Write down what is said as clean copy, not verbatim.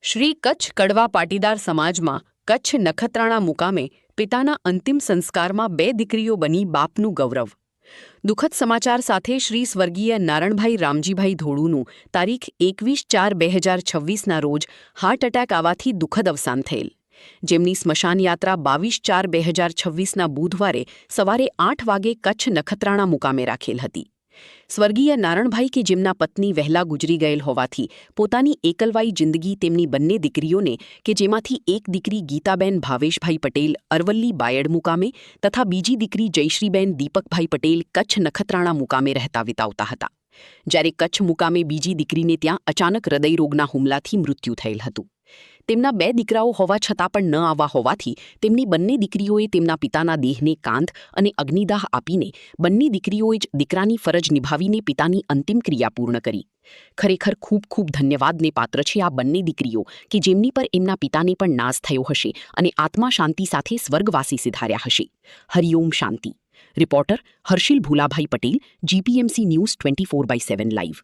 શ્રી કચ્છ કડવા પાટીદાર સમાજમાં કચ્છ નખત્રાણા મુકામે પિતાના અંતિમ સંસ્કારમાં 2 દીકરીઓ બની બાપનું ગૌરવ. દુઃખદ સમાચાર સાથે શ્રી સ્વર્ગીય નારણભાઈ રામજીભાઈ ધોળુનું તારીખ 21/4/2026ના રોજ હાર્ટ એટેક આવવાથી દુઃખદ અવસાન થયેલ. જેમની સ્મશાન યાત્રા 22/4/2026ના બુધવારે સવારે 8 વાગે કચ્છ નખત્રાણા મુકામે રાખેલ હતી. સ્વર્ગીય નારણભાઈ કે જેમના પત્ની વહેલા ગુજરી ગયેલ હોવાથી પોતાની એકલવાઈ જિંદગી તેમની બંને દીકરીઓને કે જેમાંથી એક દીકરી ગીતાબેન ભાવેશભાઈ પટેલ અરવલ્લી બાયડ મુકામે તથા બીજી દીકરી જયશ્રીબેન દીપકભાઈ પટેલ કચ્છ નખત્રાણા મુકામે રહેતા વિતાવતા હતા. જ્યારે કચ્છ મુકામે બીજી દીકરીને ત્યાં અચાનક હૃદયરોગના હુમલાથી મૃત્યુ થયેલ હતું. તેમના 2 દીકરાઓ હોવા છતાં પણ ન આવવા હોવાથી તેમની બંને દીકરીઓએ તેમના પિતાના દેહને કાંધ અને અગ્નિદાહ આપીને બંને દીકરીઓએ જ દીકરાની ફરજ નિભાવીને પિતાની અંતિમ ક્રિયા પૂર્ણ કરી. ખરેખર ખૂબ ખૂબ ધન્યવાદને પાત્ર છે આ બંને દીકરીઓ કે જેમની પર એમના પિતાને પણ નાશ થયો હશે અને આત્મા શાંતિ સાથે સ્વર્ગવાસી સિધાર્યા હશે. હરિઓમ શાંતિ. Reporter Harshil Bhulabhai Patel, GPMC news 24/7 live.